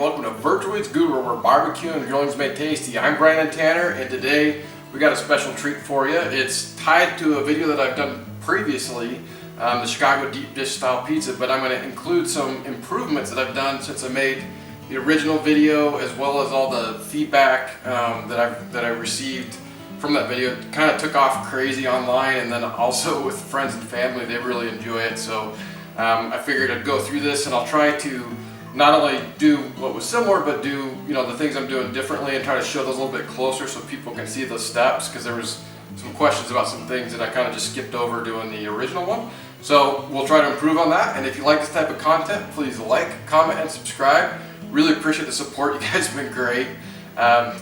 welcome to Virtual Eats Guru, where barbecue and grilling is made tasty. I'm Brian and Tanner, and today we got a special treat for you. It's tied to a video that I've done previously, the Chicago deep dish style pizza, but I'm going to include some improvements that I've done since I made the original video, as well as all the feedback that I received from that video. It kind of took off crazy online, and then also with friends and family, they really enjoy it. So I figured I'd go through this, and I'll try to not only do what was similar, but do the things I'm doing differently, and try to show those a little bit closer so people can see the steps, because there was some questions about some things that I kind of just skipped over doing the original one. So we'll try to improve on that, and if you like this type of content, please like, comment, and subscribe. Really appreciate the support. You guys have been great.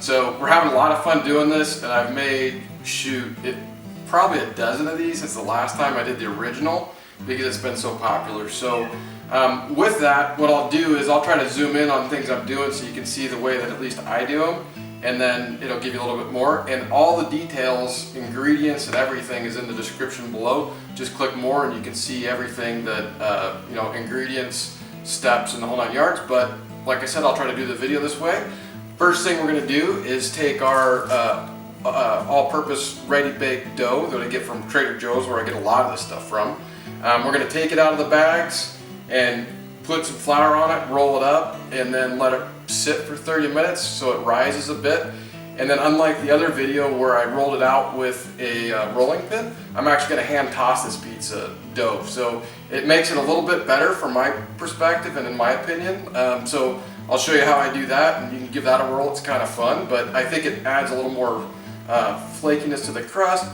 So we're having a lot of fun doing this, and I've made, probably a dozen of these since the last time I did the original, because it's been so popular. So with that, what I'll do is I'll try to zoom in on things I'm doing so you can see the way that at least I do them, and then it'll give you a little bit more. And all the details, ingredients, and everything is in the description below. Just click more and you can see everything that, ingredients, steps, and the whole 9 yards. But like I said, I'll try to do the video this way. First thing we're going to do is take our all-purpose ready-baked dough that I get from Trader Joe's, where I get a lot of this stuff from. We're going to take it out of the bags and put some flour on it, roll it up, and then let it sit for 30 minutes so it rises a bit. And then, unlike the other video where I rolled it out with a rolling pin, I'm actually going to hand toss this pizza dough. So it makes it a little bit better from my perspective and in my opinion. So I'll show you how I do that, and you can give that a whirl. It's kind of fun, but I think it adds a little more flakiness to the crust,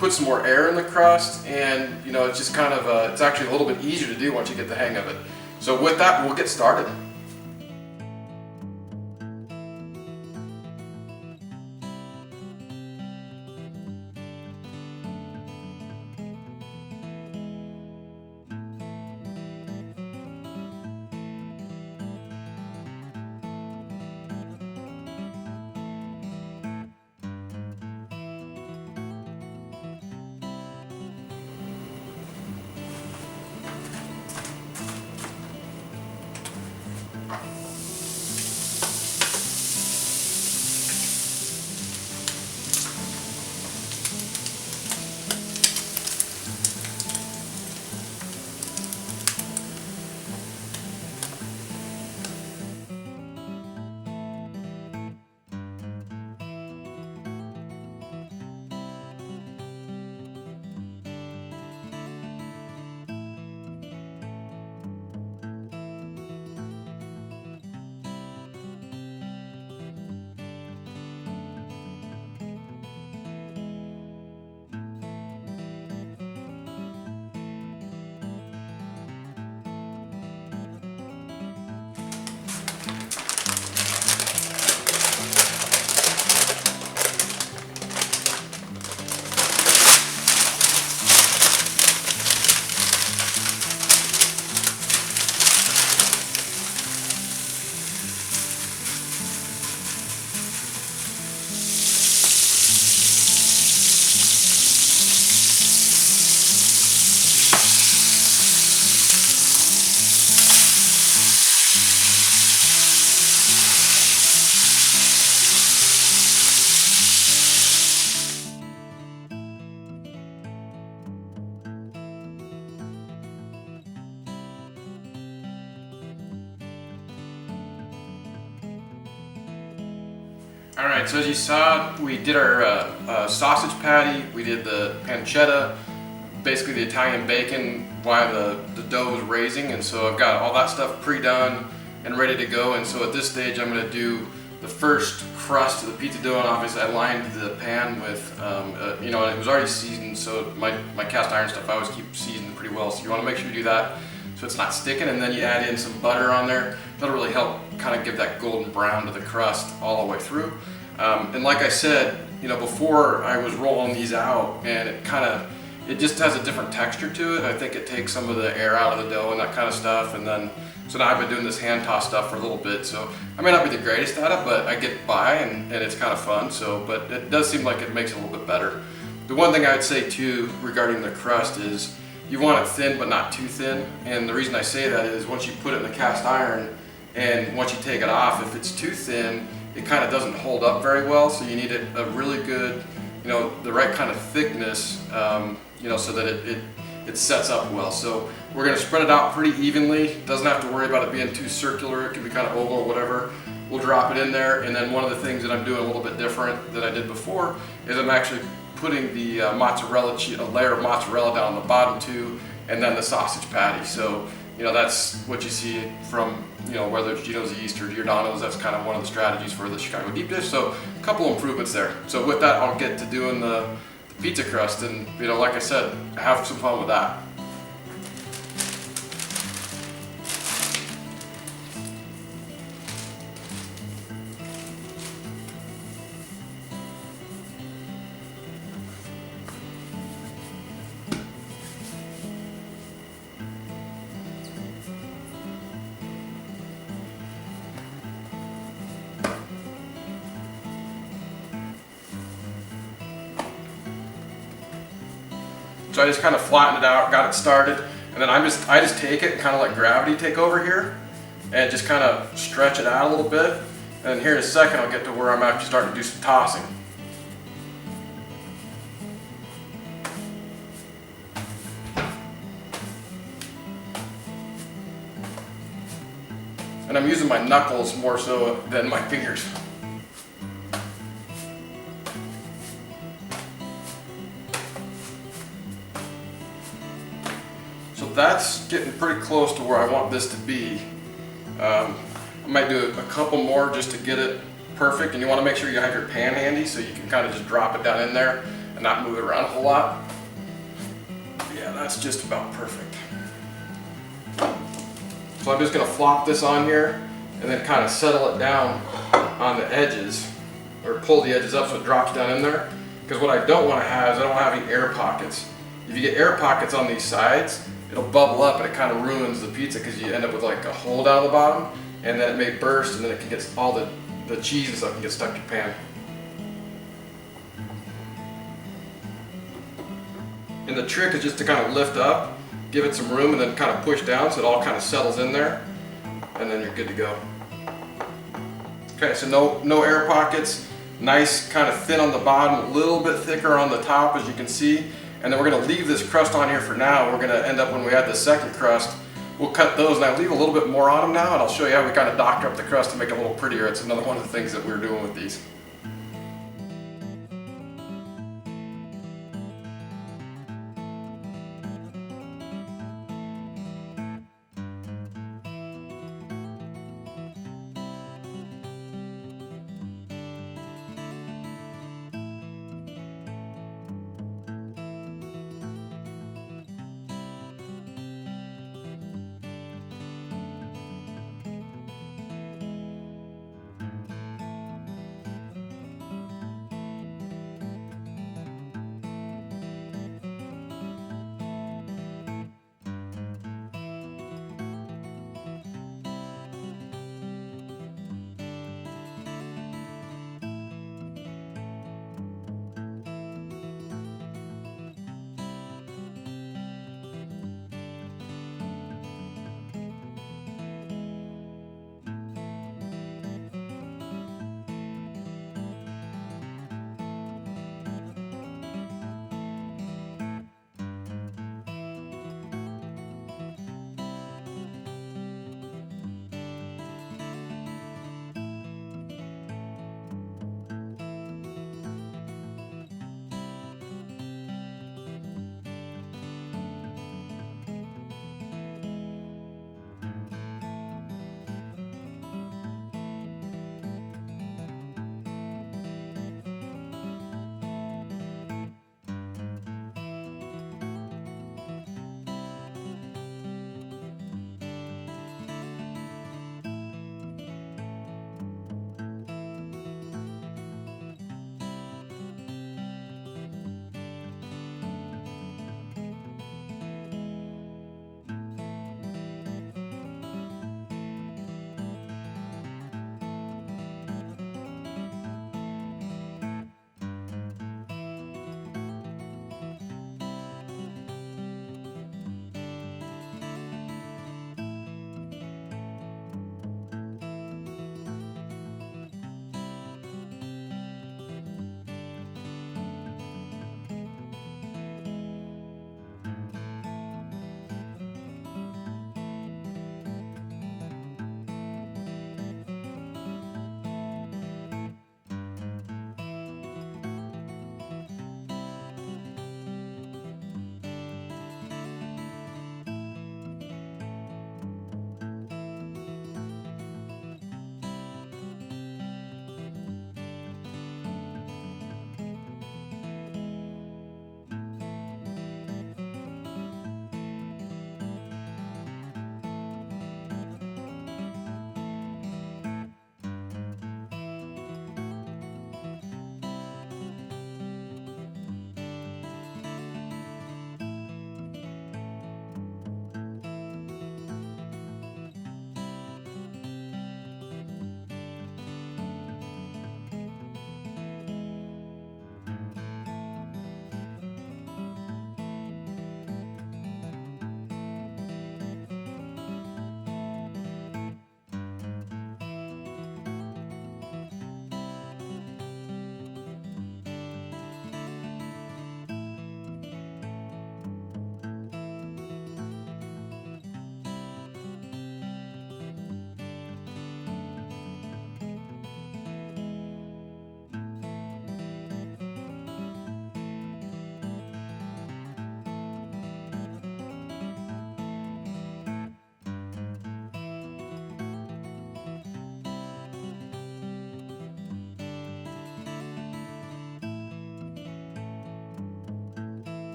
put some more air in the crust, and it's just kind of it's actually a little bit easier to do once you get the hang of it. So with that, we'll get started. Alright, so as you saw, we did our sausage patty, we did the pancetta, basically the Italian bacon while the dough was raising, and so I've got all that stuff pre-done and ready to go. And so at this stage I'm going to do the first crust of the pizza dough, and obviously I lined the pan with, and it was already seasoned, so my cast iron stuff I always keep seasoned pretty well, so you want to make sure you do that so it's not sticking. And then you add in some butter on there. That'll really help kind of give that golden brown to the crust all the way through. And like I said, before I was rolling these out, and it just has a different texture to it. I think it takes some of the air out of the dough and that kind of stuff. And then, so now I've been doing this hand toss stuff for a little bit. So I may not be the greatest at it, but I get by, and it's kind of fun. So, but it does seem like it makes it a little bit better. The one thing I'd say too regarding the crust is you want it thin but not too thin. And the reason I say that is once you put it in the cast iron and once you take it off, if it's too thin, it kind of doesn't hold up very well. So you need a really good, the right kind of thickness, so that it sets up well. So we're going to spread it out pretty evenly. Doesn't have to worry about it being too circular. It can be kind of oval or whatever. We'll drop it in there, and then one of the things that I'm doing a little bit different than I did before is I'm actually putting the mozzarella cheese, a layer of mozzarella down on the bottom too, and then the sausage patty. So that's what you see from whether it's Geno's Yeast or Giordano's. That's kind of one of the strategies for the Chicago deep dish. So a couple improvements there. So with that, I'll get to doing the pizza crust, and like I said, have some fun with that. So I just kind of flattened it out, got it started, and then I just take it and kind of let gravity take over here and just kind of stretch it out a little bit. And then here in a second I'll get to where I'm actually starting to do some tossing. And I'm using my knuckles more so than my fingers. So that's getting pretty close to where I want this to be. I might do a couple more just to get it perfect, and you want to make sure you have your pan handy so you can kind of just drop it down in there and not move it around a whole lot. Yeah, that's just about perfect. So I'm just going to flop this on here and then kind of settle it down on the edges, or pull the edges up so it drops down in there. Because what I don't want to have is I don't have any air pockets. If you get air pockets on these sides, it'll bubble up and it kind of ruins the pizza, because you end up with like a hole down the bottom, and then it may burst, and then it can get all the cheese and stuff can get stuck to your pan. And the trick is just to kind of lift up, give it some room, and then kind of push down so it all kind of settles in there, and then you're good to go. Okay, so no air pockets, nice kind of thin on the bottom, a little bit thicker on the top as you can see. And then we're going to leave this crust on here for now. We're going to end up, when we add the second crust, we'll cut those, and I leave a little bit more on them now, and I'll show you how we kind of doctor up the crust to make it a little prettier. It's another one of the things that we're doing with these.